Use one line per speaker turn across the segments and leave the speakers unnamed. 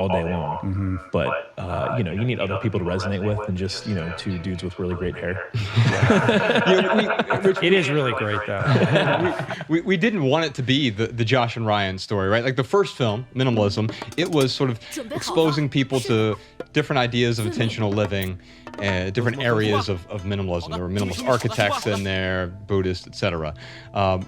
all day long. But you know, you need other people to resonate with than just, you know, two dudes with really great hair.
It is really great, though.
We didn't want it to be the Josh and Ryan story, right? Like the first film, Minimalism, it was sort of exposing people to different ideas of intentional living, different areas of minimalism. There were minimalist architects in there, Buddhists, etc.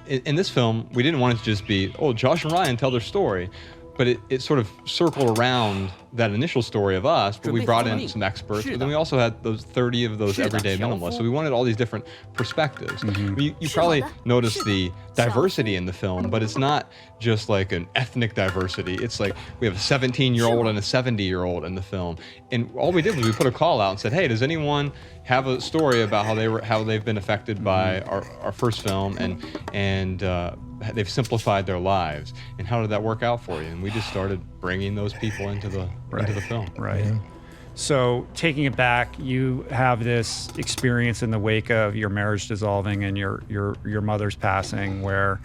In this film, we didn't want it to just be, oh, Josh and Ryan tell their story. But it sort of circled around that initial story of us, but we brought in some experts, but then we also had those 30 of those everyday minimalists. So we wanted all these different perspectives. You probably noticed the diversity in the film, but it's not just like an ethnic diversity. It's like we have a 17-year-old and a 70-year-old in the film. And all we did was we put a call out and said, hey, does anyone have a story about how they've been affected by our first film and they've simplified their lives, and how did that work out for you? And we just started bringing those people into the film.
Right. Yeah. So taking it back, you have this experience in the wake of your marriage dissolving and your mother's passing, where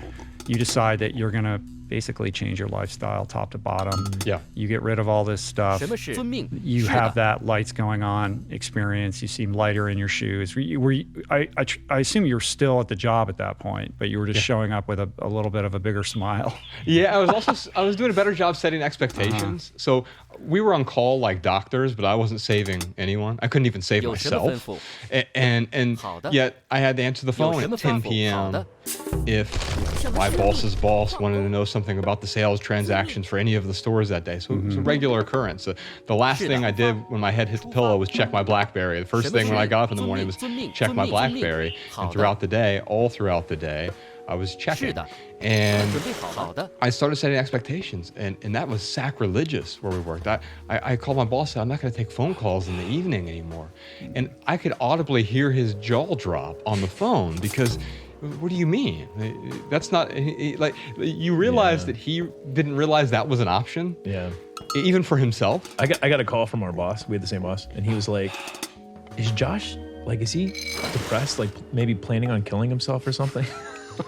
you decide that you're gonna basically change your lifestyle top to bottom.
Yeah.
You get rid of all this stuff. You have that lights going on experience. You seem lighter in your shoes. I assume you're still at the job at that point, but you were just showing up with a little bit of a bigger smile.
Yeah, I was doing a better job setting expectations. So we were on call like doctors, but I wasn't saving anyone. I couldn't even save myself. And yet I had to answer the phone at 10 p.m. if my boss's boss wanted to know something about the sales transactions for any of the stores that day. So it was a regular occurrence. The last thing I did when my head hit the pillow was check my BlackBerry. The first thing when I got up in the morning was check my BlackBerry. And throughout the day, all throughout the day, I was checking. And I started setting expectations, and that was sacrilegious where we worked. I called my boss, said, I'm not going to take phone calls in the evening anymore. And I could audibly hear his jaw drop on the phone because, what do you mean? That's not, like, you realize that he didn't realize that was an option.
Yeah.
Even for himself.
I got a call from our boss. We had the same boss, and he was like, is Josh, like, is he depressed? Like maybe planning on killing himself or something?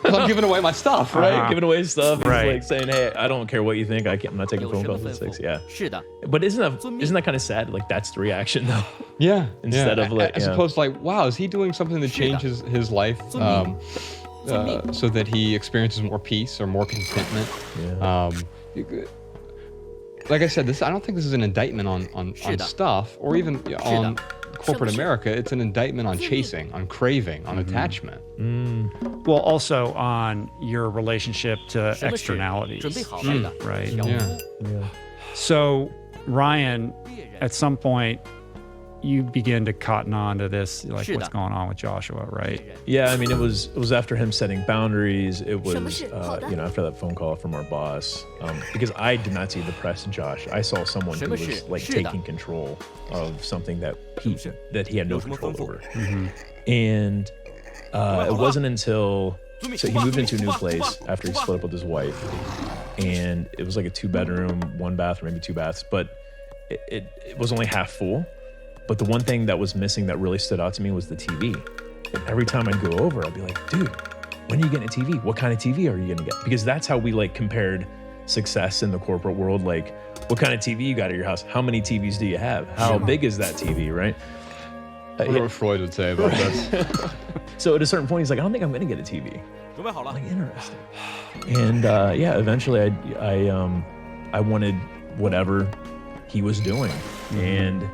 I'm giving away my stuff,
right? Giving away stuff. Right. He's like saying, hey, I don't care what you think. I'm not taking phone calls at 6. Yeah. But isn't that kind of sad? Like that's the reaction though.
Yeah.
Instead of like,
as opposed to like, wow, is he doing something that changes his life so that he experiences more peace or more contentment?
Yeah.
Like I said, I don't think this is an indictment on stuff or even on corporate America. It's an indictment on chasing, on craving, on attachment.
Well, also on your relationship to externalities. Right.
Yeah.
So, Ryan, at some point, you begin to cotton on to this, like what's going on with Joshua, right?
Yeah, I mean, it was after him setting boundaries. It was, after that phone call from our boss, because I did not see depressed Josh. I saw someone who was like taking control of something that he had no control over. And it wasn't until, so he moved into a new place after he split up with his wife, and it was like a 2-bedroom, 1 bathroom, maybe 2 baths, but it was only half full. But the one thing that was missing that really stood out to me was the TV. And every time I'd go over, I'd be like, dude, when are you getting a TV? What kind of TV are you gonna get? Because that's how we like compared success in the corporate world. Like, what kind of TV you got at your house? How many TVs do you have? How big is that TV, right?
What Freud would say about this.
So at a certain point, he's like, I don't think I'm gonna get a TV. I'm like, interesting. And eventually I wanted whatever he was doing. And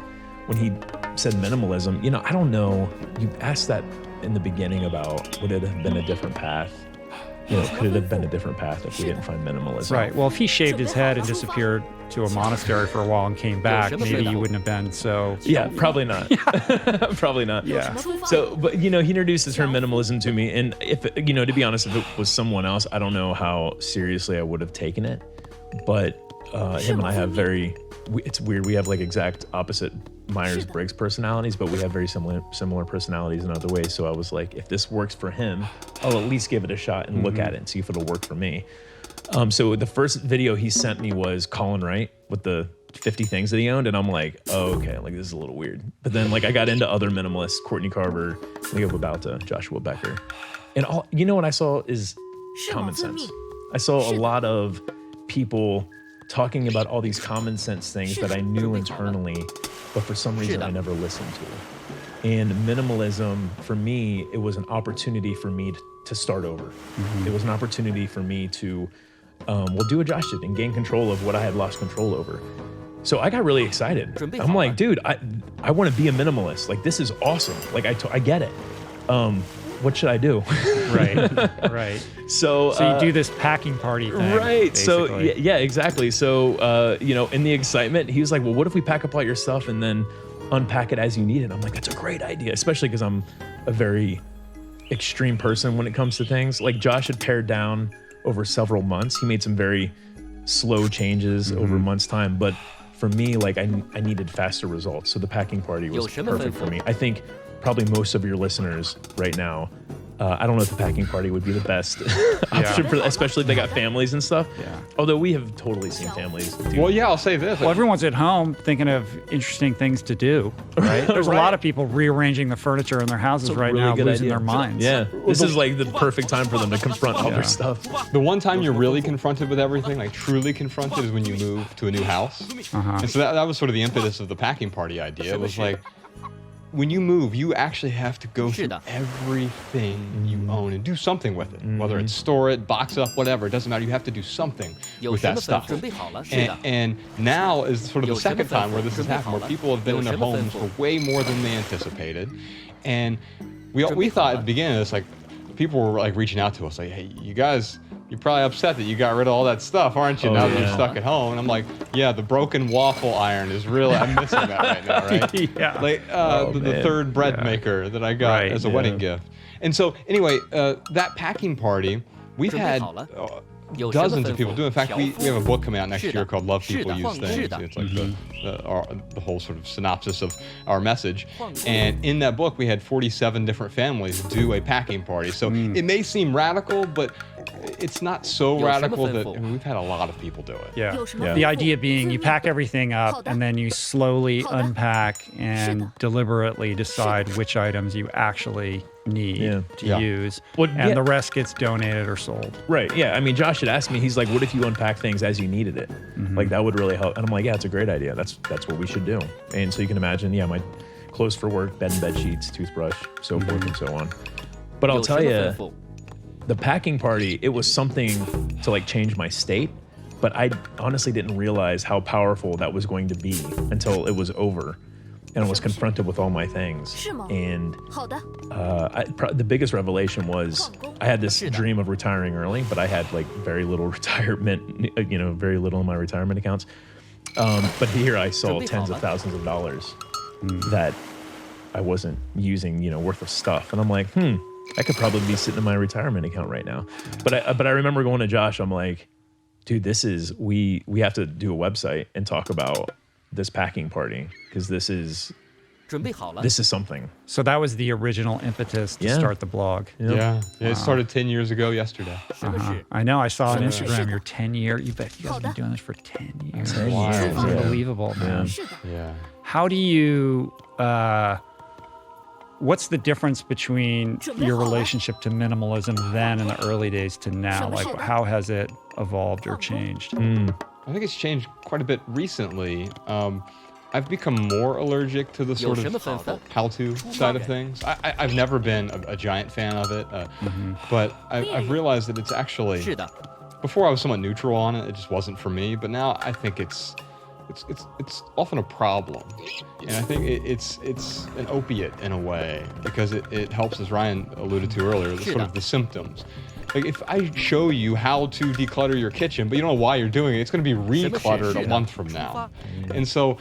when he said minimalism, I don't know, you asked that in the beginning about would it have been a different path? Could it have been a different path if we didn't find minimalism?
Right. Well, if he shaved his head and disappeared to a monastery for a while and came back, maybe you wouldn't have been so...
Yeah, probably not. Probably not.
Yeah.
So, but, he introduced the term minimalism to me. And if, to be honest, if it was someone else, I don't know how seriously I would have taken it. But him and I have it's weird. We have like exact opposite Myers-Briggs personalities, but we have very similar personalities in other ways. So I was like, if this works for him, I'll at least give it a shot and look at it and see if it'll work for me. So the first video he sent me was Colin Wright with the 50 things that he owned, and I'm like, oh, okay, like this is a little weird. But then like I got into other minimalists, Courtney Carver, Leo Babauta, Joshua Becker, and what I saw is common sense. I saw a lot of people talking about all these common sense things that I knew internally, but for some reason I never listened to. And minimalism, for me, it was an opportunity for me to start over. It was an opportunity for me to, do what Josh did and gain control of what I had lost control over. So I got really excited. I'm like, dude, I want to be a minimalist. Like, this is awesome. Like, I get it. What should I do?
Right.
So
you do this packing party thing.
Right.
Basically.
So yeah, exactly. So, in the excitement, he was like, well, what if we pack up all your stuff and then unpack it as you need it? I'm like, that's a great idea, especially because I'm a very extreme person when it comes to things. Like, Josh had pared down over several months. He made some very slow changes over months' time. But for me, like, I needed faster results. So the packing party was perfect for me. I think probably most of your listeners right now, I don't know if the packing party would be the best option for, especially if they got families and stuff.
Yeah.
Although we have totally seen families do.
Well, yeah, I'll say this.
Well, everyone's at home thinking of interesting things to do, right? There's a lot of people rearranging the furniture in their houses right
really
now,
good
losing
idea.
their minds.
Yeah, this is like the perfect time for them to confront all their stuff.
The one time you're really confronted with everything, like truly confronted, is when you move to a new house. And so that was sort of the impetus of the packing party idea. It was like, when you move, you actually have to go through everything you own and do something with it. Whether it's store it, box it up, whatever, it doesn't matter. You have to do something with that stuff. And now is sort of the second time where this has happened, where people have been in their homes for way more than they anticipated. And we thought at the beginning, it's like, people were like reaching out to us like, hey, you guys, you're probably upset that you got rid of all that stuff, aren't you? Now that you're stuck at home. And I'm like, yeah, the broken waffle iron is really, I'm missing that right now, right?
Yeah.
Like the third bread maker that I got as a wedding gift. And so anyway, that packing party, we've had dozens of people do. In fact, we have a book coming out next year called Love People Use Things. It's like the whole sort of synopsis of our message. And in that book, we had 47 different families do a packing party. So it may seem radical, but it's not so radical that we've had a lot of people do it.
Yeah. The idea being you pack everything up and then you slowly unpack and deliberately decide which items you actually need to use, and the rest gets donated or sold.
Right. Yeah. I mean, Josh had asked me, he's like, what if you unpack things as you needed it? Like, that would really help. And I'm like, yeah, it's a great idea. That's what we should do. And so you can imagine, my clothes for work, bed and bed sheets, toothbrush, so forth and so on. But I'll tell you, the packing party, it was something to like change my state, but I honestly didn't realize how powerful that was going to be until it was over. And I was confronted with all my things. And the biggest revelation was I had this dream of retiring early, but I had like very little retirement, very little in my retirement accounts. But here I saw tens of thousands of dollars that I wasn't using, worth of stuff. And I'm like, I could probably be sitting in my retirement account right now. But I remember going to Josh, I'm like, dude, we have to do a website and talk about this packing party, because this is something.
So that was the original impetus to start the blog.
Yeah. It started 10 years ago yesterday.
I know. I saw on Instagram your 10-year. You bet you guys have been doing this for 10 years.
10 years.
Unbelievable, man.
Yeah.
How do you? What's the difference between your relationship to minimalism then in the early days to now? Like, how has it evolved or changed?
I think it's changed quite a bit recently. I've become more allergic to the sort of how-to side of things. I've never been a giant fan of it, but I've realized that it's actually, before I was somewhat neutral on it, it just wasn't for me, but now I think it's often a problem. And I think it's an opiate in a way, because it helps, as Ryan alluded to earlier, sort of the symptoms. Like, if I show you how to declutter your kitchen, but you don't know why you're doing it, it's going to be recluttered a month from now. And so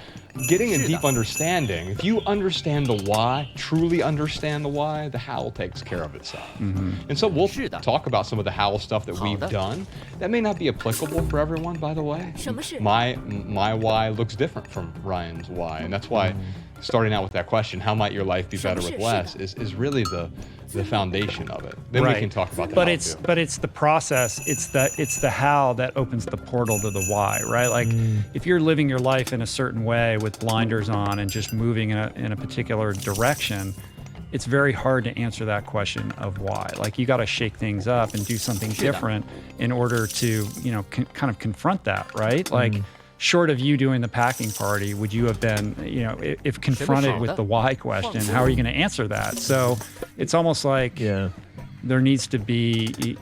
getting a deep understanding, if you understand the why, truly understand the why, the how takes care of itself. And so we'll talk about some of the how stuff that we've done. That may not be applicable for everyone, by the way. My why looks different from Ryan's why. And that's why starting out with that question, how might your life be better with less, is really the foundation of it. Then we can talk about that.
But it's the process. It's the how that opens the portal to the why, right? Like, if you're living your life in a certain way with blinders on and just moving in a particular direction, it's very hard to answer that question of why. Like you got to shake things up and do something different in order to, kind of confront that, right? Like short of you doing the packing party, would you have been, if confronted with the why question, how are you going to answer that? So it's almost like there needs to be,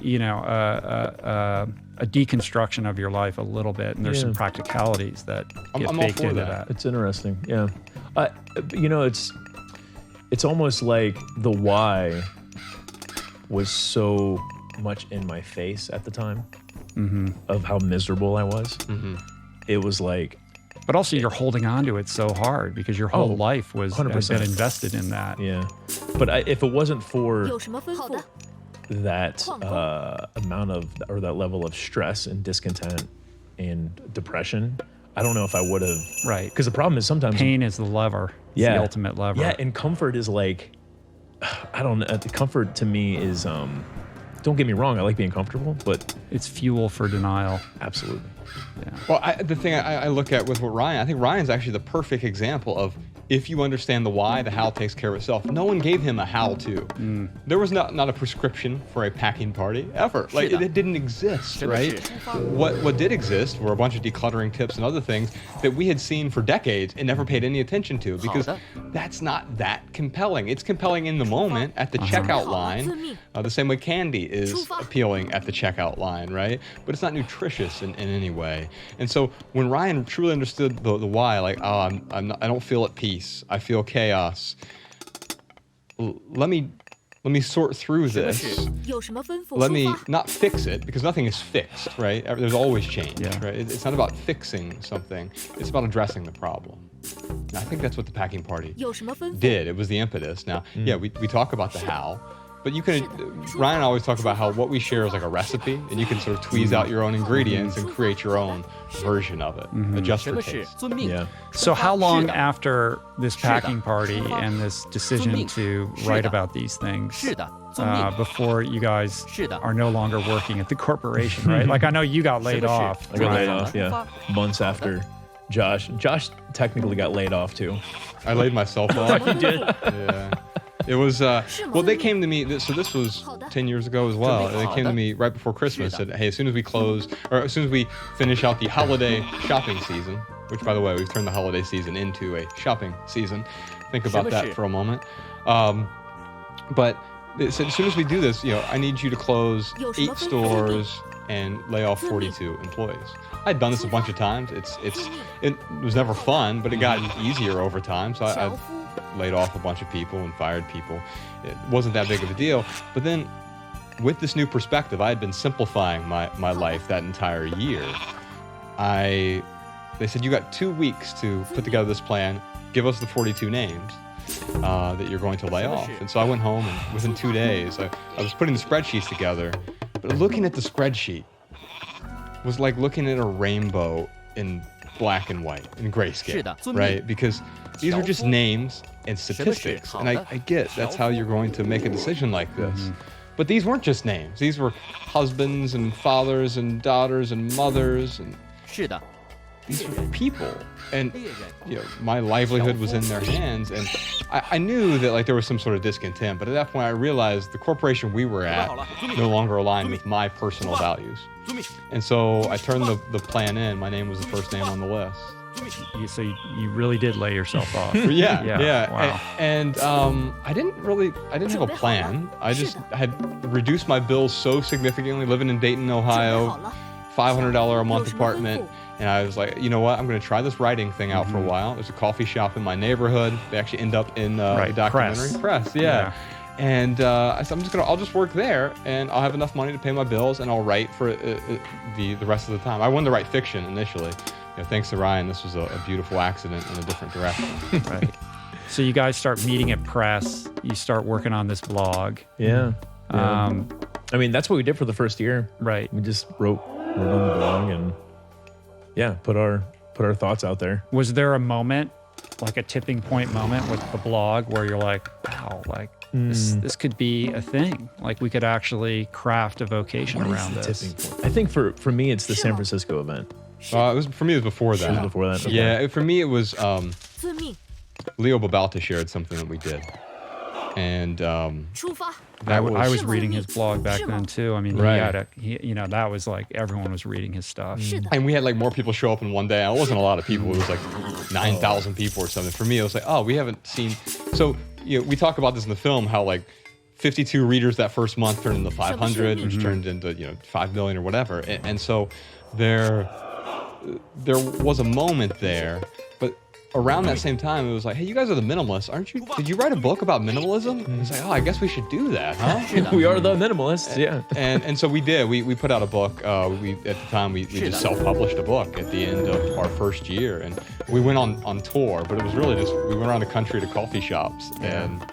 a deconstruction of your life a little bit, and there's some practicalities that get baked into that.
It's interesting, yeah. It's almost like the why was so much in my face at the time of how miserable I was. It was like,
but also you're holding on to it so hard because your whole life has been invested in that.
Yeah, but if it wasn't for that amount of, or that level of stress and discontent and depression, I don't know if I would have.
Right.
Because the problem is sometimes
pain is the lever. It's the ultimate lever.
Yeah, and comfort is like, I don't know. Comfort to me is, don't get me wrong, I like being comfortable, but
it's fuel for denial.
Absolutely.
Yeah.
Well, the thing I look at with Ryan, I think Ryan's actually the perfect example of, if you understand the why, the how takes care of itself. No one gave him a how-to. There was not a prescription for a packing party ever. Like it didn't exist, right? What did exist were a bunch of decluttering tips and other things that we had seen for decades and never paid any attention to, because that's not that compelling. It's compelling in the moment at the checkout line, the same way candy is appealing at the checkout line, right? But it's not nutritious in any way. And so when Ryan truly understood the why, like, I don't feel at peace, I feel chaos. Let me sort through this. Let me not fix it, because nothing is fixed, right? There's always change, right? It's not about fixing something. It's about addressing the problem. And I think that's what the packing party did. It was the impetus. Now, we talk about the how, but you can, Ryan always talk about how what we share is like a recipe, and you can sort of tweeze out your own ingredients and create your own version of it, adjust for taste.
Yeah.
So how long after this packing party and this decision to write about these things before you guys are no longer working at the corporation, right? Like I know you got laid off.
I got laid off, yeah. Months after Josh. Josh technically got laid off too.
I laid myself off.
You did?
Yeah. It was, well, they came to me, so this was 10 years ago as well. They came to me right before Christmas, said, hey, as soon as we close, or as soon as we finish out the holiday shopping season, which, by the way, we've turned the holiday season into a shopping season. Think about that for a moment. But they said, as soon as we do this, I need you to close 8 stores and lay off 42 employees. I'd done this a bunch of times. It was never fun, but it got easier over time. So I laid off a bunch of people and fired people. It wasn't that big of a deal. But then with this new perspective, I had been simplifying my life that entire year. They said, you got 2 weeks to put together this plan, give us the 42 names that you're going to lay off. And so I went home, and within 2 days, I was putting the spreadsheets together. But looking at the spreadsheet was like looking at a rainbow in black and white, in grayscale, right? Because these are just names and statistics. And I get that's how you're going to make a decision like this. But these weren't just names. These were husbands and fathers and daughters and mothers, and these were people. And my livelihood was in their hands, and I knew that like there was some sort of discontent. But at that point, I realized the corporation we were at no longer aligned with my personal values. And so I turned the plan in. My name was the first name on the list.
So you really did lay yourself off.
Yeah.
Wow.
And I didn't have a plan. I just had reduced my bills so significantly, living in Dayton, Ohio, $500 a month apartment. And I was like, you know what? I'm going to try this writing thing out for a while. There's a coffee shop in my neighborhood. They actually end up in the documentary. Press, yeah. And I said, I'll just work there, and I'll have enough money to pay my bills, and I'll write for the rest of the time. I wanted to write fiction initially. Thanks to Ryan, this was a beautiful accident in a different direction.
Right. So you guys start meeting at press. You start working on this blog.
Yeah. I mean, that's what we did for the first year.
Right.
We just wrote on the blog and put our thoughts out there.
Was there a moment, like a tipping point moment with the blog, where you're like, wow, like this could be a thing. Like we could actually craft a vocation around this.
Tipping point? I think for me, it's the San Francisco event.
It was before that.
It was before that. Okay.
Yeah, for me it was Leo Babalta shared something that we did, And
I was reading his blog back then too. I mean,
Right.
that was like everyone was reading his stuff.
And we had like more people show up in one day. It wasn't a lot of people. It was like 9,000 people or something. For me, it was like, oh, we haven't seen. So we talk about this in the film, how like 52 readers that first month turned into 500, which turned into 5 million or whatever. And so there was a moment there, but around that same time, it was like, hey, you guys are the minimalists, aren't you? Did you write a book about minimalism? And it's like, oh, I guess we should do that, huh?
We are the minimalists, yeah.
And so we did. We put out a book. At the time we just self-published a book at the end of our first year, and we went on tour. But it was really just we went around the country to coffee shops and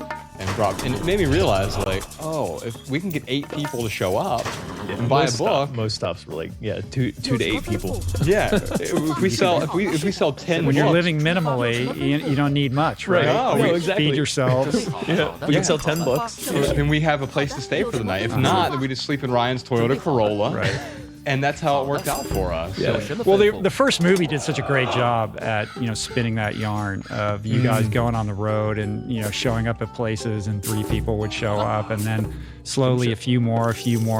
it made me realize, like, oh, if we can get 8 people to show up and buy a book.
Most stops were like, 2 to 8 people.
Yeah, if we sell 10
When you're
books,
living minimally, you don't need much, right?
No,
exactly.
Feed yourselves.
We can sell 10 books.
then we have a place to stay for the night. If not, then we just sleep in Ryan's Toyota Corolla.
Right.
And that's how it worked out for us.
Yeah.
Well, the first movie did such a great job at spinning that yarn of you guys going on the road and showing up at places, and 3 people would show up, and then slowly a few more,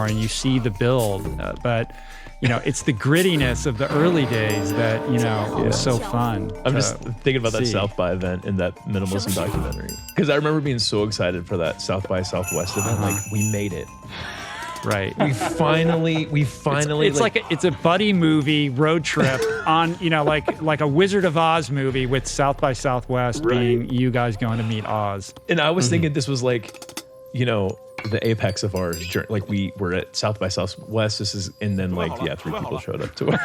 and you see the build. But it's the grittiness of the early days that was so fun.
I'm just thinking about that South by event in that minimalism documentary, because I remember being so excited for that South by Southwest event. Like, we made it.
Right.
We finally.
It's a buddy movie road trip on, like a Wizard of Oz movie with South by Southwest being you guys going to meet Oz.
And I was thinking this was like, the apex of our journey. Like, we were at South by Southwest. And then 3 people showed up to our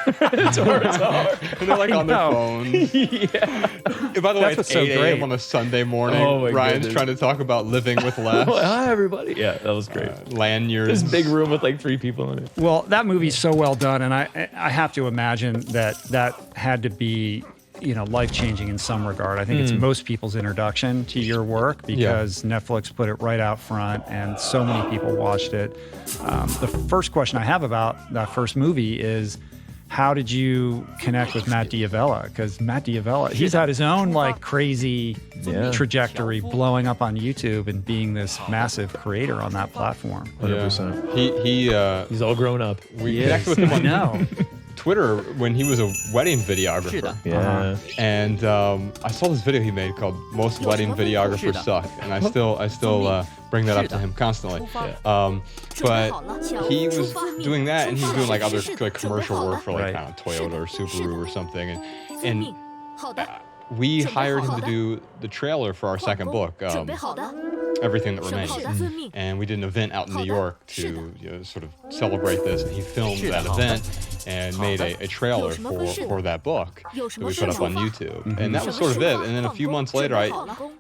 tower.
And they're like on their phones.
Yeah.
And by the way,
That's
it's
so
8 a.m.
great.
on a Sunday morning.
Oh my
Ryan's
goodness.
trying to talk about living with less.
Hi, everybody. Yeah, that was great.
Lanyards.
This big room with 3 people in it.
Well, that movie's so well done, and I have to imagine that had to be life-changing in some regard. I think it's most people's introduction to your work, because Netflix put it right out front and so many people watched it. The first question I have about that first movie is, how did you connect with Matt D'Avella? Because Matt D'Avella, he's had his own crazy trajectory, blowing up on YouTube and being this massive creator on that platform.
100%. He's all grown up.
We connected with him on
know.
Twitter when he was a wedding videographer.
Yeah.
And I saw this video he made called "Most Wedding Videographers Suck," and I still bring that up to him constantly. But he was doing that, and he was doing other commercial work for Toyota or Subaru or something, and we hired him to do the trailer for our second book, Everything That Remains. And we did an event out in New York to sort of celebrate this, and he filmed that event and made a trailer for that book that we put up on YouTube. And that was sort of it. And then a few months later, I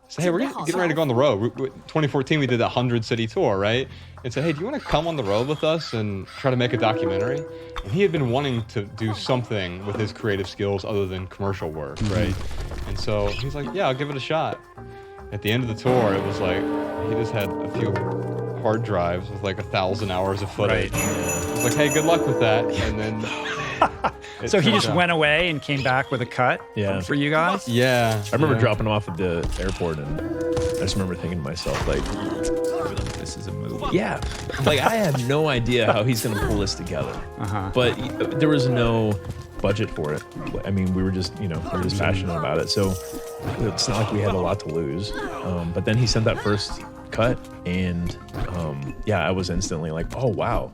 said, hey, we're getting ready to go on the road. 2014, we did that 100-city tour, right? And said, hey, do you want to come on the road with us and try to make a documentary? And he had been wanting to do something with his creative skills other than commercial work, right? And so he's like, yeah, I'll give it a shot. At the end of the tour, it was like he just had a few hard drives with 1,000 hours of footage. Right. It was like, hey, good luck with that. And then
so he just went away and came back with a cut for you guys?
Yeah.
I remember dropping him off at the airport, and I just remember thinking to myself,
this is a movie.
Yeah. I have no idea how he's going to pull this together. But there was no budget for it. I mean, we were just passionate about it. So it's not like we had a lot to lose. But then he sent that first cut, and I was instantly like, oh, wow.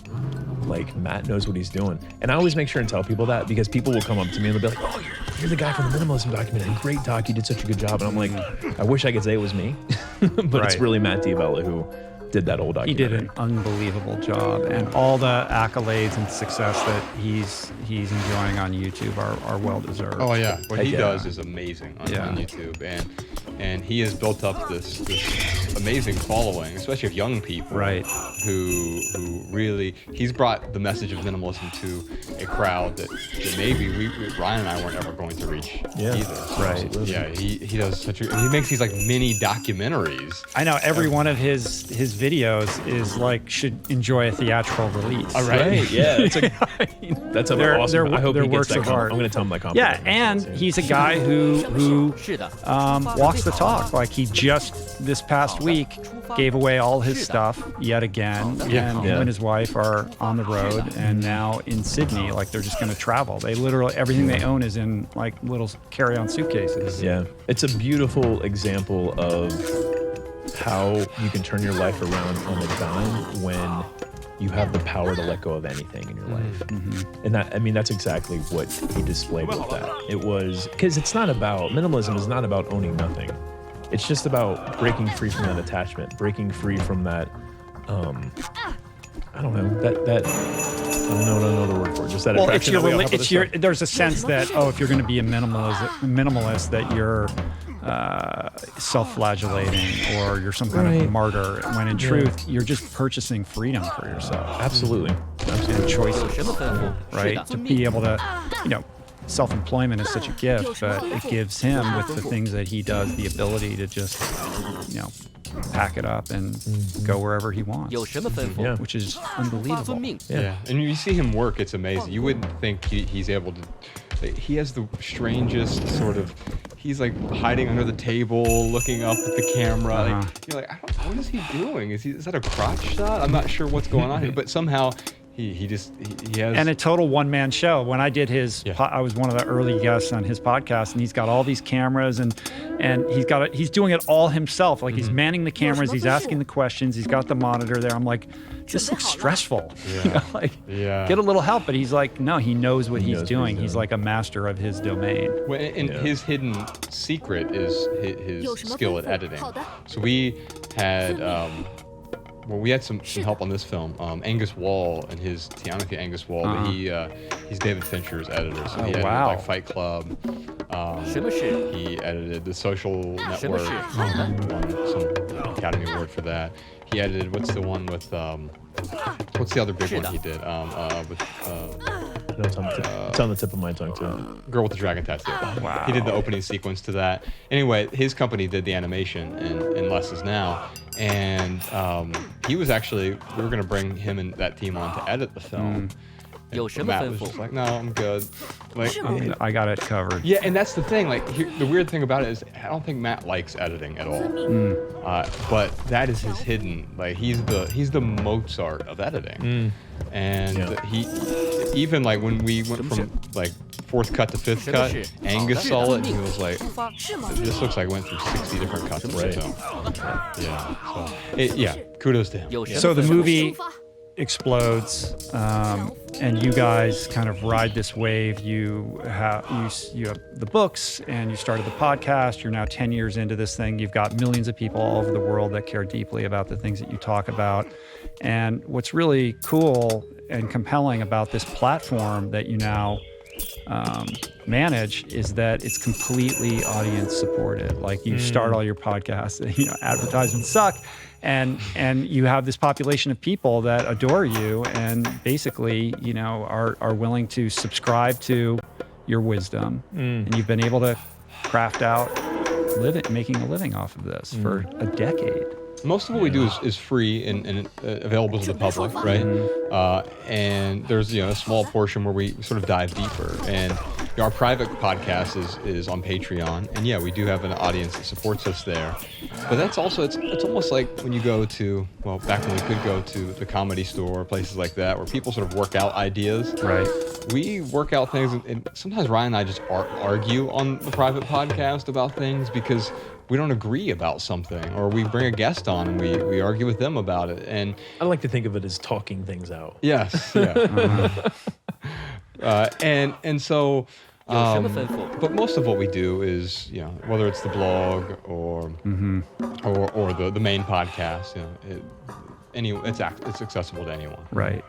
Matt knows what he's doing. And I always make sure and tell people that, because people will come up to me and they'll be like, oh, you're the guy from the Minimalism documentary. Great doc. You did such a good job. And I'm like, I wish I could say it was me. But it's really Matt D'Avella who did that whole documentary.
He did an unbelievable job, and all the accolades and success that he's enjoying on YouTube are well deserved.
Oh yeah, what he does is amazing on YouTube, and he has built up this amazing following, especially of young people,
right?
Who really, he's brought the message of minimalism to a crowd that maybe Ryan and I weren't ever going to reach either. So,
right.
Yeah, he does he makes these mini documentaries.
I know every one of his videos is should enjoy a theatrical release.
All right. Yeah. That's awesome. I hope he gets that
of art.
I'm going to tell him that compliment.
Yeah, and he's a guy who walks the talk. He just this past last week gave away all his stuff yet again. And him and his wife are on the road and now in Sydney. Like they're just going to travel. They literally, everything they own is in like little carry-on suitcases.
Yeah. It's a beautiful example of how you can turn your life around on a dime when you have the power to let go of anything in your life. And that, I mean, that's exactly what he displayed with that. It was, because it's not about, minimalism is not about owning nothing. It's just about breaking free from that attachment, breaking free from that, I don't know, that I don't know the word for it, just that attraction.
Well, there's a sense that, if you're going to be a minimalist, that you're self-flagellating or you're some kind of martyr, when in truth you're just purchasing freedom for yourself.
Absolutely.
And choices, right? To be able to, self-employment is such a gift, but it gives him, with the things that he does, the ability to just, pack it up and go wherever he wants, which is unbelievable.
And you see him work, it's amazing. You wouldn't think he's able to, he has the strangest sort of, he's like hiding under the table, looking up at the camera. Like, you're like, what is he doing? Is that a crotch shot? I'm not sure what's going on here, but somehow he has.
And a total one-man show. When I did his, I was one of the early guests on his podcast, and he's got all these cameras, and he's doing it all himself. Like he's manning the cameras, he's asking the questions, he's got the monitor there. I'm like, this looks stressful. Get a little help. But he's like, no, he knows what he's doing. He's like a master of his domain.
Well, and his hidden secret is his skill at editing. So we had. We had some help on this film. Angus Wall and his Tiana Angus Wall, but he's David Fincher's editor. So he edited like Fight Club. He edited The Social Network. Won some Academy Award for that. He edited what's the one with what's the other big one he did?
It's on the tip of my tongue too.
Girl with the Dragon Tattoo. Wow. He did the opening sequence to that. Anyway, his company did the animation in Less Is Now. And he was actually, we were going to bring him and that team on to edit the film. And Matt was just like, no, I'm good. Like,
I got it covered.
Yeah, and that's the thing. Like, the weird thing about it is, I don't think Matt likes editing at all. But that is his hidden. Like, he's the Mozart of editing. And he, even like when we went from like fourth cut to fifth cut, Angus saw it and he was like, this looks like it went through 60 different cuts. Right. So, kudos to him.
So the movie explodes, and you guys kind of ride this wave. You have the books, and you started the podcast. You're now 10 years into this thing. You've got millions of people all over the world that care deeply about the things that you talk about. And what's really cool and compelling about this platform that you now manage is that it's completely audience supported. Like you start all your podcasts, advertisements suck. And you have this population of people that adore you and basically, are willing to subscribe to your wisdom. And you've been able to craft out making a living off of this for a decade.
Most of what we do is free and available to the public, right? And there's a small portion where we sort of dive deeper. And our private podcast is on Patreon, and we do have an audience that supports us there. But that's also it's almost like when you go to back when we could go to the Comedy Store or places like that where people sort of work out ideas.
Right.
We work out things, and sometimes Ryan and I just argue on the private podcast about things because we don't agree about something, or we bring a guest on and we argue with them about it. And
I like to think of it as talking things out.
Yes, and so, but most of what we do is, whether it's the blog or the main podcast, it's accessible to anyone.
Right.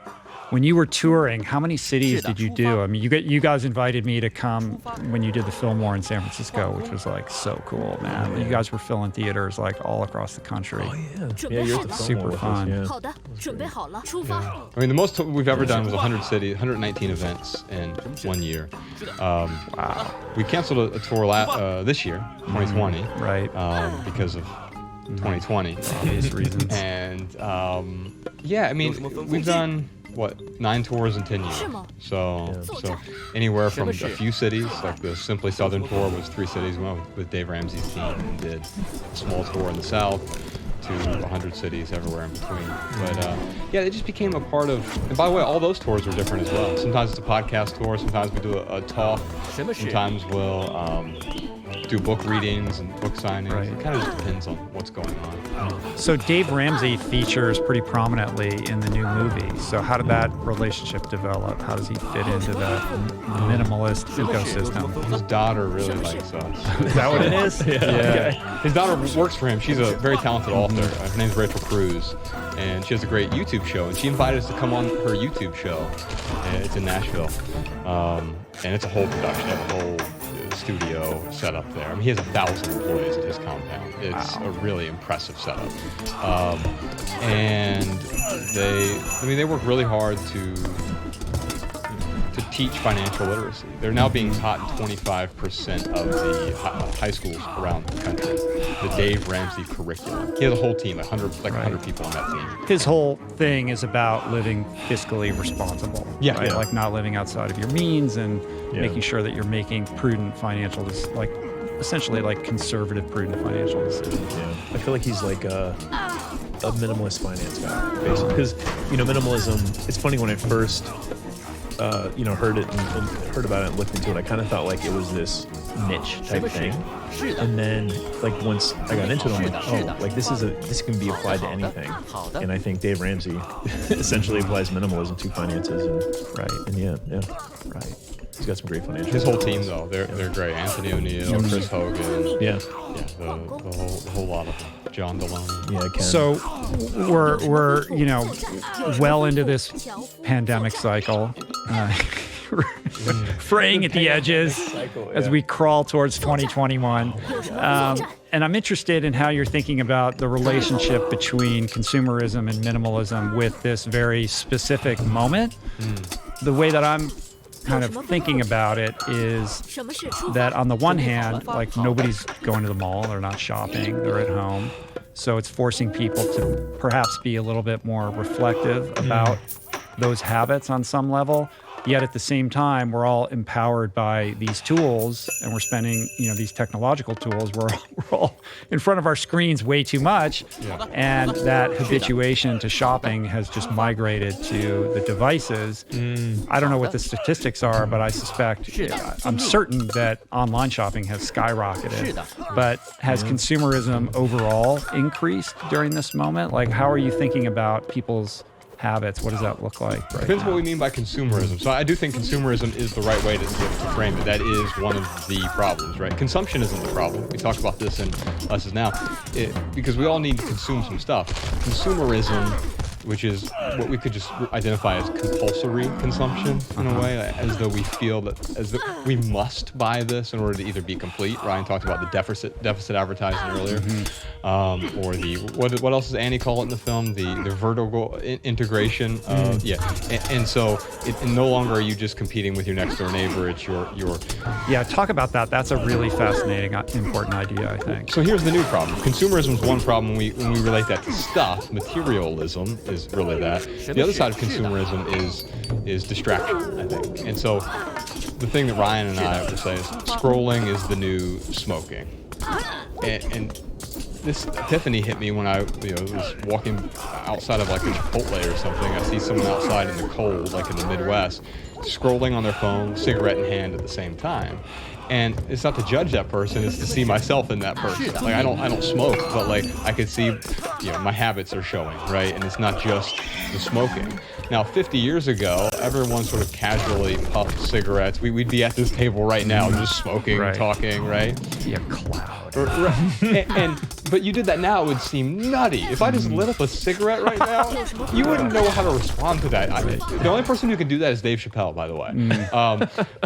When you were touring, how many cities did you do? I mean, you guys invited me to come when you did the Fillmore in San Francisco, which was like so cool, man. You guys were filling theaters like all across the country.
Oh yeah, you're at the
super fun.
I mean, the most we've ever done was 100 cities, 119 events in 1 year.
Wow.
We canceled a tour this year, 2020,
right?
Because of 2020,
obvious reasons.
And I mean, we've done 9 tours in 10 years. So anywhere from a few cities, like the Simply Southern tour was 3 cities. We went with Dave Ramsey's team and did a small tour in the South. to 100 cities everywhere in between. But yeah, it just became a part of, and by the way, all those tours are different as well. Sometimes it's a podcast tour, sometimes we do a talk, sometimes we'll do book readings and book signings. Right. It kind of just depends on what's going on.
So Dave Ramsey features pretty prominently in the new movie. So how did that relationship develop? How does he fit into the minimalist ecosystem?
His daughter really likes us.
Is that what it is?
Yeah. Okay. His daughter works for him. She's a very talented author. Her name's Rachel Cruz, and she has a great YouTube show. And she invited us to come on her YouTube show. It's in Nashville, and it's a whole production, a whole studio set up there. I mean, he has 1,000 employees at his compound. It's a really impressive setup. And they work really hard to teach financial literacy. They're now being taught in 25% of the high schools around the country. The Dave Ramsey curriculum. He has a whole team, 100 people on that team.
His whole thing is about living fiscally responsible.
Yeah.
Right?
Yeah.
Like not living outside of your means and making sure that you're making prudent financial, essentially like conservative, prudent financial decisions.
Yeah. I feel like he's like a minimalist finance guy, basically. Because, minimalism, it's funny when I first heard it and heard about it and looked into it, I kind of thought like it was this niche type thing. And then like once I got into it, I'm like, oh, like this can be applied to anything. And I think Dave Ramsey essentially applies minimalism to finances.
Right.
He's got some great financial.
His whole team though, they're great. Anthony O'Neill, Chris Hogan.
Yeah.
The whole lot of them. John Deloney.
Yeah, Ken.
So we're well into this pandemic cycle, fraying at the edges as we crawl towards 2021. And I'm interested in how you're thinking about the relationship between consumerism and minimalism with this very specific moment. The way that I'm kind of thinking about it is that on the one hand, like nobody's going to the mall, they're not shopping, they're at home. So it's forcing people to perhaps be a little bit more reflective about those habits on some level. Yet at the same time, we're all empowered by these tools, and we're spending, these technological tools. We're all in front of our screens way too much, and that habituation to shopping has just migrated to the devices. I don't know what the statistics are, but I suspect, I'm certain that online shopping has skyrocketed. But has consumerism overall increased during this moment? Like, how are you thinking about people's habits? What does that look like?
Depends what we mean by consumerism. So I do think consumerism is the right way to frame it. That is one of the problems, right? Consumption isn't the problem. We talked about this in Us Is Now, because we all need to consume some stuff. Consumerism, which is what we could just identify as compulsory consumption in a way, as though we feel that as though we must buy this in order to either be complete. Ryan talked about the deficit advertising earlier, or the what else does Annie call it in the film? The vertical integration. And so it no longer are you just competing with your next door neighbor. It's your.
Yeah, talk about that. That's a really fascinating, important idea, I think.
So here's the new problem. Consumerism is one problem when we relate that to stuff. Materialism is really that. The other side of consumerism is distraction, I think. And so the thing that Ryan and I would say is scrolling is the new smoking. And this epiphany hit me when I was walking outside of like a Chipotle or something. I see someone outside in the cold, like in the Midwest, scrolling on their phone, cigarette in hand at the same time. And it's not to judge that person, it's to see myself in that person. Like I don't smoke, but like I could see, my habits are showing, right? And it's not just the smoking. Now, 50 years ago, everyone sort of casually puffed cigarettes. We'd be at this table right now just smoking, talking, right?
Be a cloud.
But you did that now, it would seem nutty. If I just lit up a cigarette right now, you wouldn't know how to respond to that. The only person who can do that is Dave Chappelle, by the way.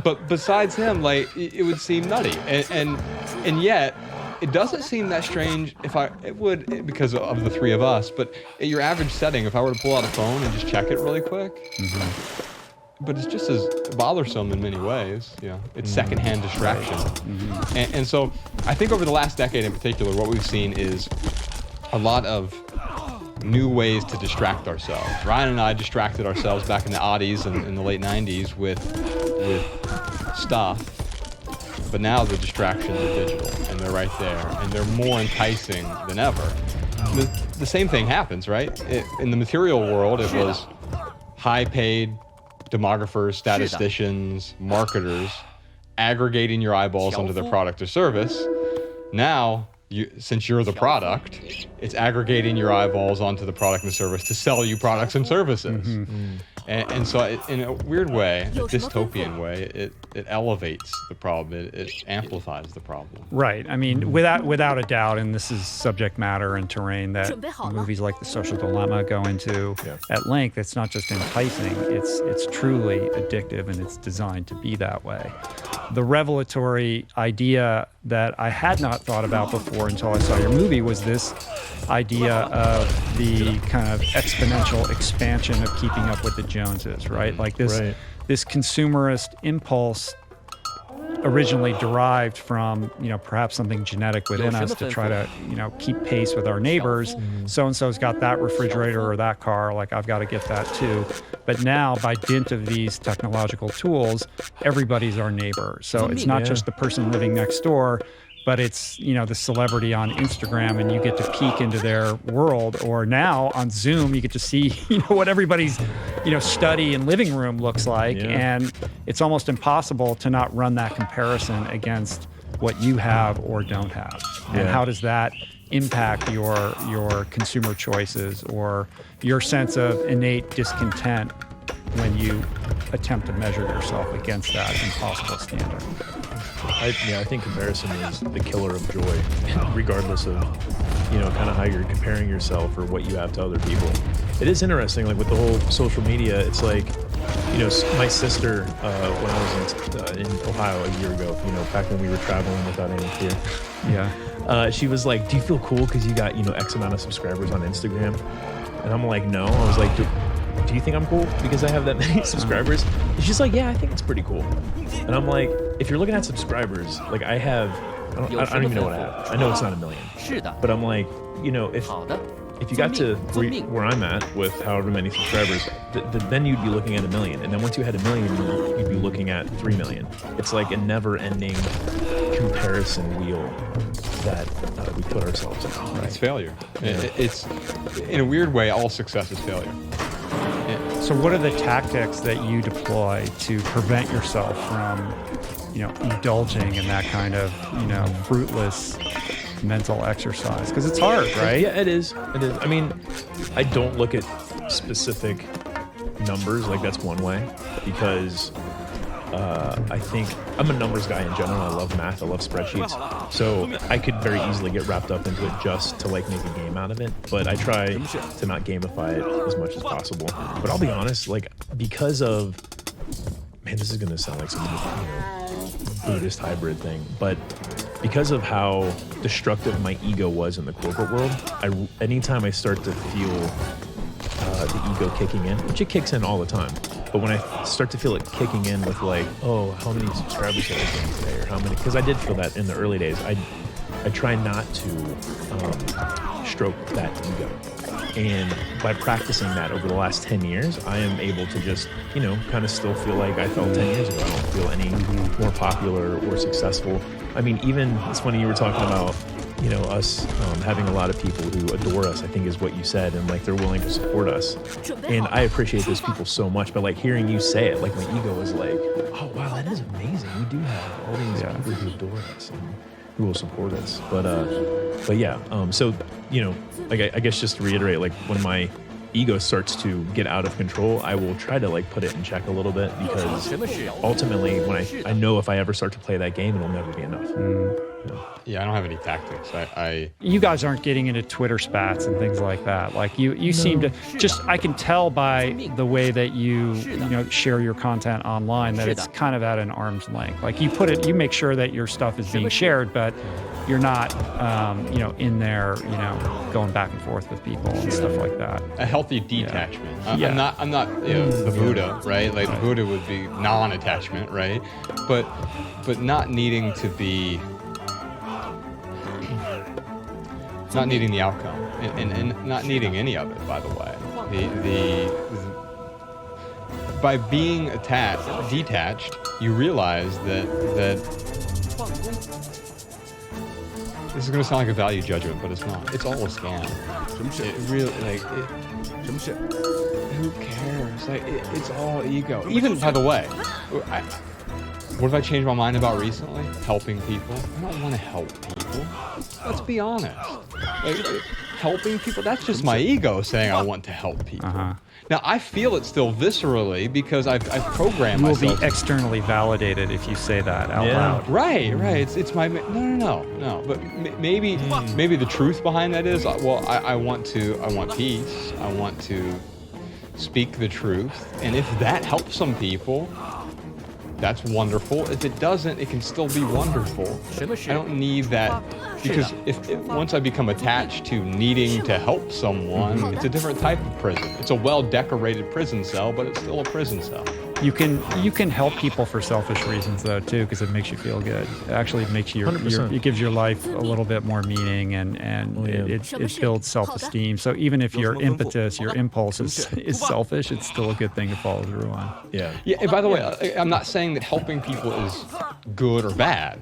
But besides him, like it would seem nutty, and yet it doesn't seem that strange. It would because of the three of us. But at your average setting, if I were to pull out a phone and just check it really quick. But it's just as bothersome in many ways. It's secondhand distraction. And so I think over the last decade in particular, what we've seen is a lot of new ways to distract ourselves. Ryan and I distracted ourselves back in the oddies and in the late 90s with stuff. But now the distractions are digital, and they're right there, and they're more enticing than ever. the same thing happens, right? In the material world, it was high-paid demographers, statisticians, marketers aggregating your eyeballs onto their product or service. Now, since you're the product, it's aggregating your eyeballs onto the product and service to sell you products and services. And so in a weird way, a dystopian way, it elevates the problem. It amplifies the problem.
Right. I mean, without a doubt, and this is subject matter and terrain that movies like The Social Dilemma go into at length. It's not just enticing. It's truly addictive, and it's designed to be that way. The revelatory idea that I had not thought about before until I saw your movie was this idea of the kind of exponential expansion of keeping up with the Joneses, right? Like this consumerist impulse originally derived from, perhaps something genetic within us to try to, keep pace with our neighbors. So-and-so's got that refrigerator or that car, like I've got to get that too. But now, by dint of these technological tools, everybody's our neighbor. So it's not just the person living next door, but it's, the celebrity on Instagram, and you get to peek into their world. Or now on Zoom, you get to see, what everybody's, study and living room looks like. And it's almost impossible to not run that comparison against what you have or don't have. And how does that impact your consumer choices or your sense of innate discontent when you attempt to measure yourself against that impossible standard?
I think comparison is the killer of joy, regardless of, kind of how you're comparing yourself or what you have to other people. It is interesting, like with the whole social media, it's like, my sister, when I was in Ohio a year ago, back when we were traveling without any fear. She was like, do you feel cool because you got, X amount of subscribers on Instagram? And I'm like, no. I was like, do you think I'm cool because I have that many subscribers? And she's like, yeah, I think it's pretty cool. And I'm like, if you're looking at subscribers, like I don't even know what I have. I know it's not 1 million. But I'm like, if you got to where I'm at with however many subscribers, then you'd be looking at 1 million. And then once you had 1 million, you'd be looking at 3 million. It's like a never-ending comparison wheel that we put ourselves in. Right?
It's failure. It's, in a weird way, all success is failure.
So what are the tactics that you deploy to prevent yourself from, indulging in that kind of, fruitless mental exercise? Because it's hard, right?
Yeah, it is. It is. I mean, I don't look at specific numbers. Like that's one way, because I think I'm a numbers guy in general. I love math. I love spreadsheets. So I could very easily get wrapped up into it just to like make a game out of it. But I try to not gamify it as much as possible. But I'll be honest, like because of, man, this is going to sound like some Buddhist hybrid thing, but because of how destructive my ego was in the corporate world, anytime I start to feel the ego kicking in, which it kicks in all the time, but when I start to feel it kicking in with like, oh, how many subscribers did I gain today, or how many, because I did feel that in the early days, I try not to stroke that ego. And by practicing that over the last 10 years, I am able to just, kind of still feel like I felt 10 years ago. I don't feel any more popular or successful. I mean, even, it's funny you were talking about, us having a lot of people who adore us, I think is what you said, and like they're willing to support us. And I appreciate those people so much, but like hearing you say it, like my ego is like, oh wow, that is amazing. We do have all these people who adore us and who will support us. But yeah, so, like I guess just to reiterate, like when my ego starts to get out of control, I will try to like put it in check a little bit, because ultimately when I know if I ever start to play that game, it'll never be enough.
Yeah, I don't have any tactics.
You guys aren't getting into Twitter spats and things like that. Like you seem to just, I can tell by the way that you share your content online that it's kind of at an arm's length. Like you make sure that your stuff is being shared, but you're not, in there, going back and forth with people and stuff like that.
A healthy detachment. I'm not the Buddha, right? Like the Buddha would be non-attachment, right? But not needing to be, not needing the outcome, and not needing any of it, by the way. By being detached, you realize that this is going to sound like a value judgment, but it's not. It's all a scam. It really, like, who cares? Like, it's all ego. Even, by the way, what have I changed my mind about recently? Helping people. I don't want to help people. Let's be honest. Like, helping people, that's just my ego saying I want to help people. Now, I feel it still viscerally because I've programmed myself.
You will be externally validated if you say that out loud.
Right. It's my, no. But maybe the truth behind that is, well, I want peace. I want to speak the truth. And if that helps some people, that's wonderful. If it doesn't, it can still be wonderful. I don't need that, because once I become attached to needing to help someone, it's a different type of prison. It's a well-decorated prison cell, but it's still a prison cell.
You can help people for selfish reasons though too, because it makes you feel good. It actually makes it gives your life a little bit more meaning, and it builds self-esteem. So even if your impetus, your impulse is selfish, it's still a good thing to follow through on.
Yeah. And by the way, I'm not saying that helping people is good or bad,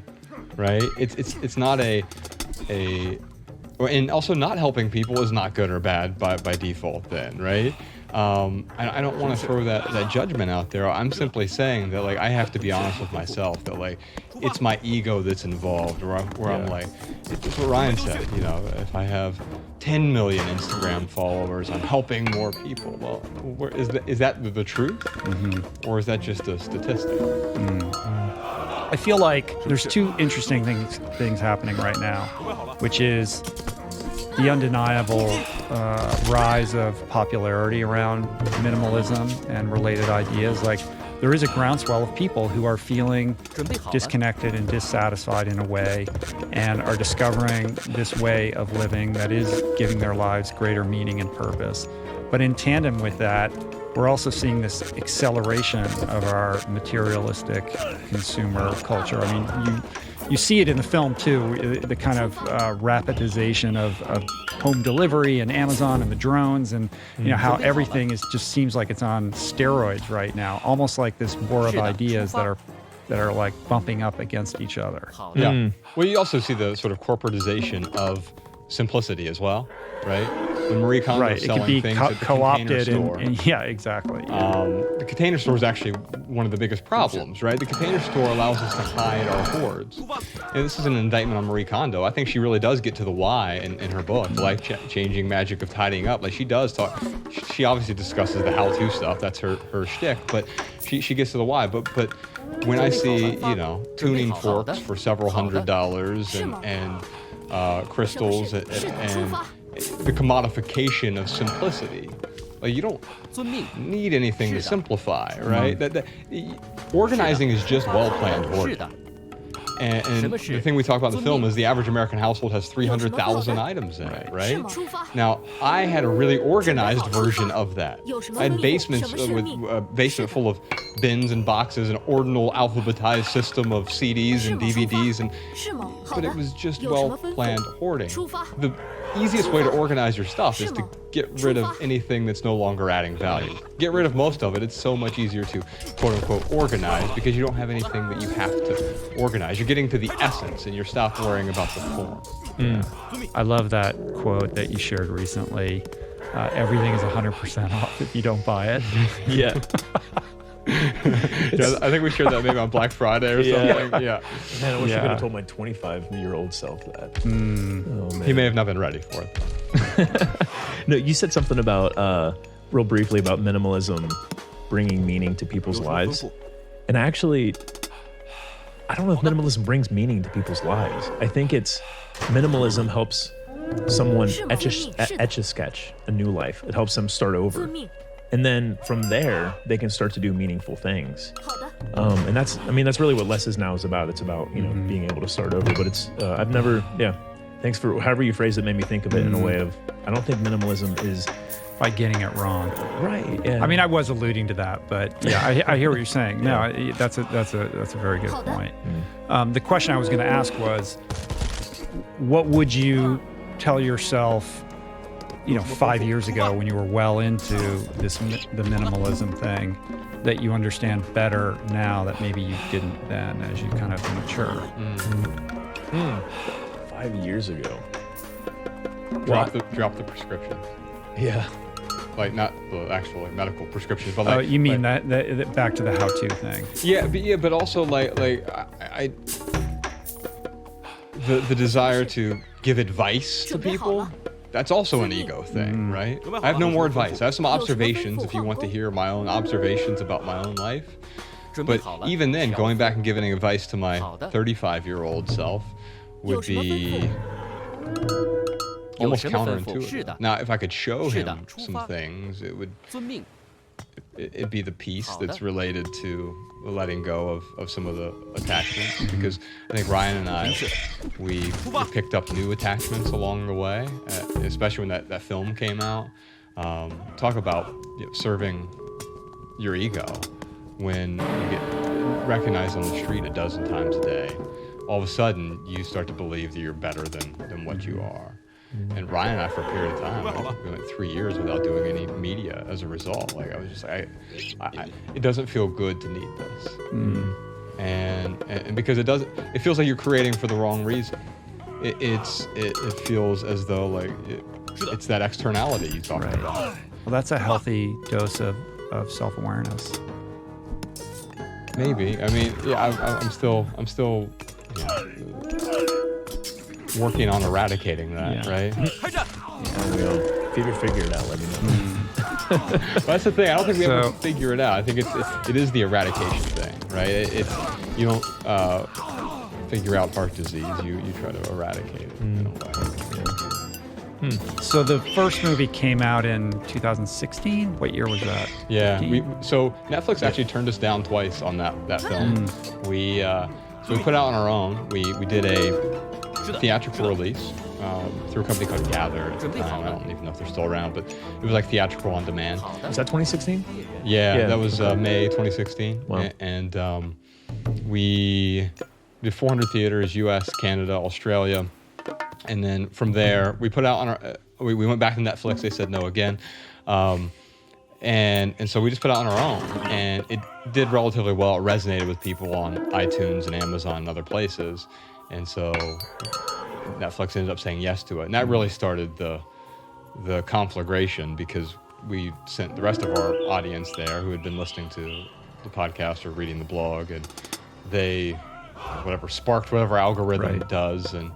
right? It's not and also not helping people is not good or bad by default then, right? I don't want to throw that judgment out there. I'm simply saying that, like, I have to be honest with myself that, like, it's my ego that's involved, where I'm like, it's what Ryan said, you know, if I have 10 million Instagram followers, I'm helping more people. Well, is that the truth? Or is that just a statistic?
I feel like there's two interesting things happening right now, which is the undeniable rise of popularity around minimalism and related ideas. Like, there is a groundswell of people who are feeling disconnected and dissatisfied in a way, and are discovering this way of living that is giving their lives greater meaning and purpose. But in tandem with that, we're also seeing this acceleration of our materialistic consumer culture. I mean, you see it in the film too, the kind of rapidization of home delivery and Amazon and the drones, and you know how everything just seems like it's on steroids right now, almost like this war of ideas that are like bumping up against each other.
Yeah. Well, you also see the sort of corporatization of simplicity as well, right? When Marie Kondo selling things at the
co-opted
Container Store.
and yeah, exactly.
The Container Store is actually one of the biggest problems, right? The Container Store allows us to hide our hoards. And this is an indictment on Marie Kondo. I think she really does get to the why in her book, The Life-Changing Magic of Tidying Up. Like, she does talk, she obviously discusses the how-to stuff, that's her shtick, but she gets to the why. But when I see, you know, tuning forks for several $100s and crystals and the commodification of simplicity, like, you don't need anything to simplify, right? That organizing is just well-planned hoarding. And the thing we talk about in the film is the average American household has 300,000 items in it, right? Now, I had a really organized version of that. I had basements with a basement full of bins and boxes, an ordinal alphabetized system of CDs and DVDs, but it was just well-planned hoarding. The easiest way to organize your stuff is to get rid of anything that's no longer adding value. Get rid of most of it. It's so much easier to quote-unquote organize because you don't have anything that you have to organize. You're getting to the essence and you're stopped worrying about the form.
I love that quote that you shared recently. Everything is 100% off if you don't buy it.
Yeah.
I think we shared that maybe on Black Friday or something. Yeah.
Man, I wish I could have told my 25-year-old self that. Oh, man.
He may have not been ready for it.
No, you said something about, real briefly, about minimalism bringing meaning to people's lives. And actually, I don't know if minimalism brings meaning to people's lives. I think minimalism helps someone etch a sketch a new life. It helps them start over. And then from there, they can start to do meaningful things. And that's really what Less Is Now is about. It's about, you know, being able to start over. But it's, thanks for however you phrased it, made me think of it in a way of, I don't think minimalism is
by getting it wrong.
Right. Yeah.
I mean, I was alluding to that, but yeah, I hear what you're saying. No, that's a very good point. The question I was going to ask was, what would you tell yourself, you know, 5 years ago when you were well into the minimalism thing, that you understand better now that maybe you didn't then as you kind of mature?
5 years ago.
Drop the prescriptions.
Yeah.
Like not the actual medical prescriptions, but like.
Oh, you mean that back to the how-to thing?
Yeah, but also like I the desire to give advice to people. That's also an ego thing, right? I have no more advice. I have some observations if you want to hear my own observations about my own life. But even then, going back and giving advice to my 35-year-old self would be almost counterintuitive. Now, if I could show him some things, it'd be the piece that's related to letting go of some of the attachments, because I think Ryan and I, we picked up new attachments along the way, especially when that film came out. Talk about serving your ego when you get recognized on the street a dozen times a day. All of a sudden, you start to believe that you're better than what you are. And Ryan and I, for a period of time, we went 3 years without doing any media as a result. Like I was just like, it doesn't feel good to need this, and because it feels like you're creating for the wrong reason. It feels as though like it's that externality you talked about.
Well, that's a healthy dose of self-awareness.
Maybe. I mean, yeah, I'm still working on eradicating that, right?
If you ever figure it out, let me know.
Well, that's the thing. I don't think we ever figure it out. I think it is the eradication thing, right? You don't figure out heart disease. You try to eradicate it in a way.
So the first movie came out in 2016. What year was that?
Yeah. So Netflix actually turned us down twice on that film. So we put it out on our own. We did a theatrical release through a company called Gather at the time. I don't even know if they're still around, but it was like theatrical on demand.
Was that 2016?
Yeah, that was May 2016. Wow. And we did 400 theaters, US, Canada, Australia. And then from there, we put out on our, we went back to Netflix. They said no again. And so we just put it out on our own, and it did relatively well. It resonated with people on iTunes and Amazon and other places. And so Netflix ended up saying yes to it. And that really started the conflagration, because we sent the rest of our audience there who had been listening to the podcast or reading the blog, and they sparked whatever algorithm does, and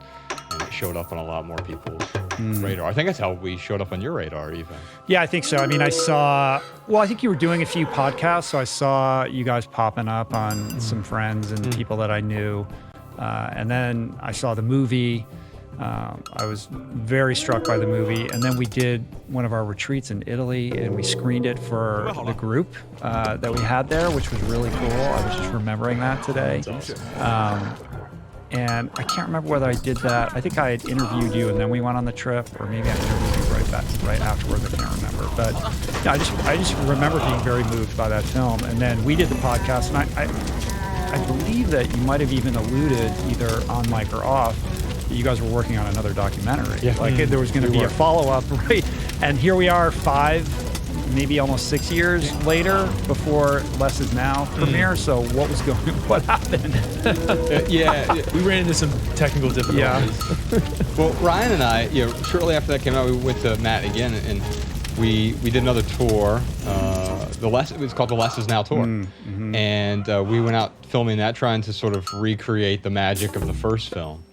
it showed up on a lot more people's radar. I think that's how we showed up on your radar even.
Yeah, I think so. I mean, I think you were doing a few podcasts, so I saw you guys popping up on some friends and people that I knew. And then I saw the movie. I was very struck by the movie. And then we did one of our retreats in Italy, and we screened it for the group that we had there, which was really cool. I was just remembering that today.
That's awesome.
And I can't remember whether I did that. I think I had interviewed you, and then we went on the trip, or maybe I interviewed you right afterwards. I can't remember. But yeah, I just remember being very moved by that film. And then we did the podcast, and I believe that you might have even alluded, either on mic or off, that you guys were working on another documentary. Yeah. Like there was going to be a follow-up, right? And here we are 5, maybe almost 6 years later, before Less Is Now premiere. So what happened?
We ran into some technical difficulties.
Yeah. Well, Ryan and I, shortly after that came out, we went to Matt again, and we did another tour. It was called the Less Is Now tour. And we went out filming that, trying to sort of recreate the magic of the first film.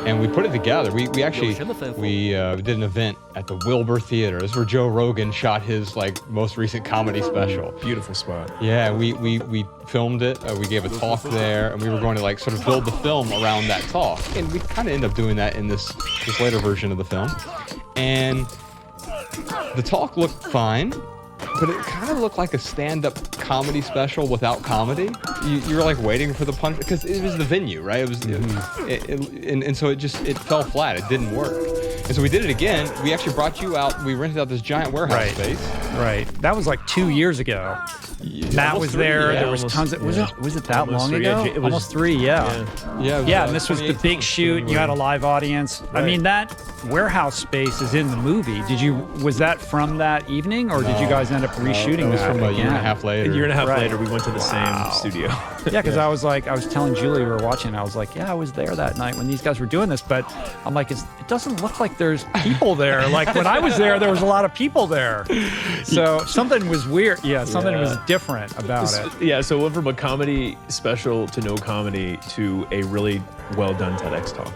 And we put it together. We did an event at the Wilbur Theater. This is where Joe Rogan shot his most recent comedy special.
Beautiful spot.
Yeah, we filmed it. We gave a talk there, and we were going to sort of build the film around that talk. And we kind of end up doing that in this later version of the film. And the talk looked fine, but it kind of looked like a stand-up comedy special without comedy. You were waiting for the punch, because it was the venue, right? It was, and so it fell flat. It didn't work. And so we did it again. We actually brought you out. We rented out this giant warehouse space.
Right. That was 2 years ago. Matt was there.
Yeah,
there was tons of. Was it that
Almost
long
3.
ago?
It was,
almost 3. Yeah.
Yeah.
And this was the big shoot. You had a live audience. I mean, that warehouse space is in the movie. Was that from that evening, or did you guys end up reshooting
it was
that?
from a year and a half later.
A year and a half later, we went to the same studio.
Yeah, because I was telling Julie, we were watching, I was like, yeah, I was there that night when these guys were doing this, but I'm like, it doesn't look like there's people there. Like when I was there was a lot of people there. So something was weird. Yeah, something was different about it.
Yeah, so it went from a comedy special to no comedy to a really well done TEDx talk.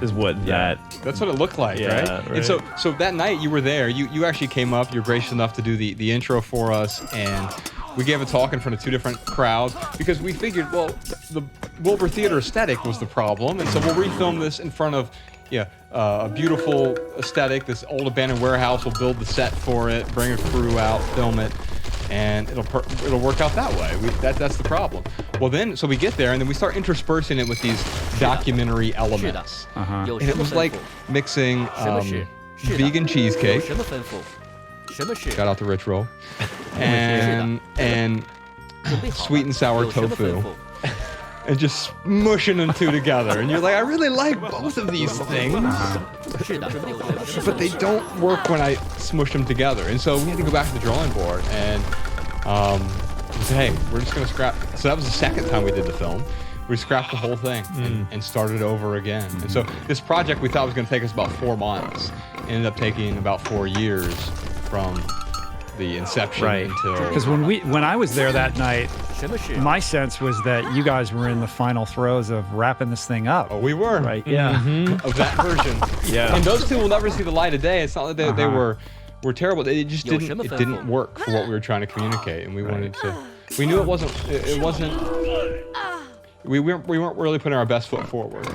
Is what
That's what it looked like, right? And so that night you were there. You actually came up. You're gracious enough to do the intro for us, and we gave a talk in front of 2 different crowds because we figured, well, the Wilbur Theater aesthetic was the problem, and so we'll refilm this in front of a beautiful aesthetic. This old abandoned warehouse. We'll build the set for it, bring a crew out, film it, and it'll work out that way. That's the problem. Well, so we get there, and then we start interspersing it with these documentary elements, and it was like mixing vegan cheesecake. Shout out to Richroll. And sweet and sour tofu. And just smushing them 2 together. And you're like, I really like both of these things. But they don't work when I smush them together. And so we had to go back to the drawing board and say, hey, we're just going to scrap. So that was the second time we did the film. We scrapped the whole thing and started over again. And so this project we thought was going to take us about 4 months. Ended up taking about 4 years from the inception until...
Because when I was there that night, my sense was that you guys were in the final throes of wrapping this thing up.
Oh, we were.
Right, yeah.
Of that version. Yeah. And those 2 will never see the light of day. It's not that they were terrible. It just didn't work for what we were trying to communicate, and we wanted to... We knew it wasn't... We weren't really putting our best foot forward.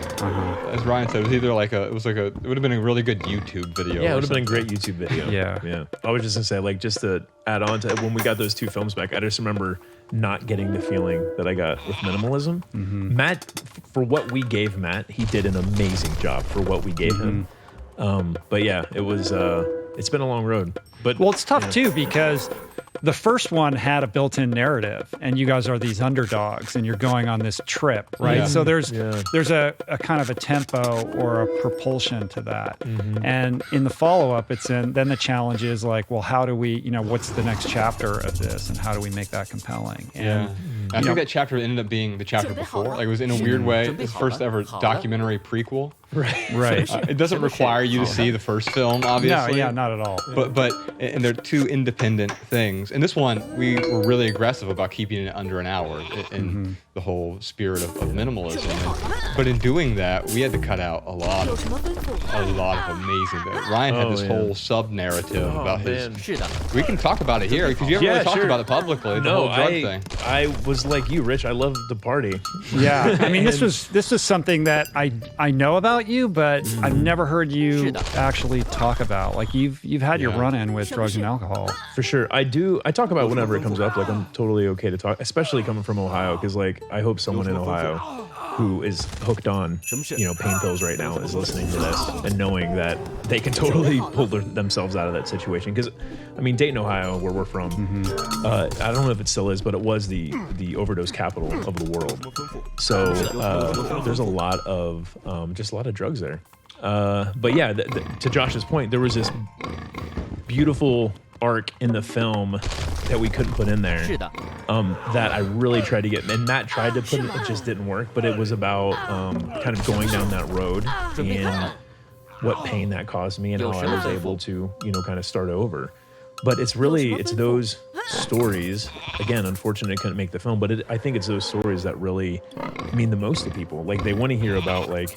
As Ryan said, it was either it would have been a really good YouTube video.
Yeah, it would have been a great YouTube video.
Yeah.
I was just gonna say, like, just to add on to when we got those 2 films back, I just remember not getting the feeling that I got with Minimalism. Matt, for what we gave Matt, he did an amazing job for what we gave him. But yeah, it was. It's been a long road. But
well, it's tough too because the first one had a built-in narrative, and you guys are these underdogs, and you're going on this trip, right?
Yeah.
So there's a kind of a tempo or a propulsion to that. And in the follow-up, then the challenge is like, well, how do we, what's the next chapter of this, and how do we make that compelling? And
I think that chapter ended up being the chapter before. Like, it was in a weird way his first ever documentary prequel.
Right.
It doesn't require you to see the first film, obviously.
No, not at all.
And they're 2 independent things. And this one, we were really aggressive about keeping it under an hour in the whole spirit of minimalism. But in doing that, we had to cut out a lot of amazing things. Ryan had this whole sub-narrative about his... We can talk about it here, because you haven't really talked about it publicly, the whole drug thing.
I was like you, Rich. I love the party.
Yeah, I mean, this was something that I know about you, but I've never heard you actually talk about. Like, you've had your run-in with drugs and alcohol.
For sure. I talk about it whenever it comes up. Like, I'm totally okay to talk, especially coming from Ohio, because, like, I hope someone in Ohio who is hooked on, pain pills right now is listening to this and knowing that they can totally pull themselves out of that situation. Because, I mean, Dayton, Ohio, where we're from, I don't know if it still is, but it was the overdose capital of the world. So there's a lot of drugs there. But yeah, to Josh's point, there was this beautiful arc in the film that we couldn't put in there that I really tried to get, and Matt tried to put it just didn't work, but it was about kind of going down that road and what pain that caused me and how I was able to kind of start over. But it's those stories, again, unfortunately I couldn't make the film, but I think it's those stories that really mean the most to people. Like, they want to hear about, like,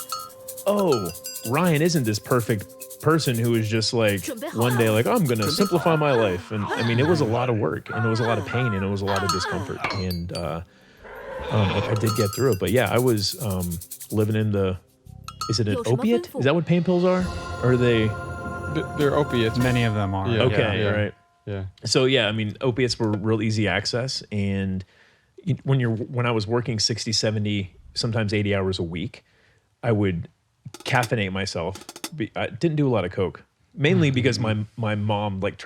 oh, Ryan isn't this perfect person who is just like one day like, oh, I'm gonna simplify my life. And I mean, it was a lot of work, and it was a lot of pain, and it was a lot of discomfort, and I did get through it. But yeah, I was living in is it an opiate? Is that what pain pills are? Or are they?
They're opiates.
Many of them are.
Yeah.
Okay, right.
Yeah.
So yeah, I mean, opiates were real easy access, and when I was working 60, 70, sometimes 80 hours a week, I would caffeinate myself. I didn't do a lot of coke, mainly because my mom like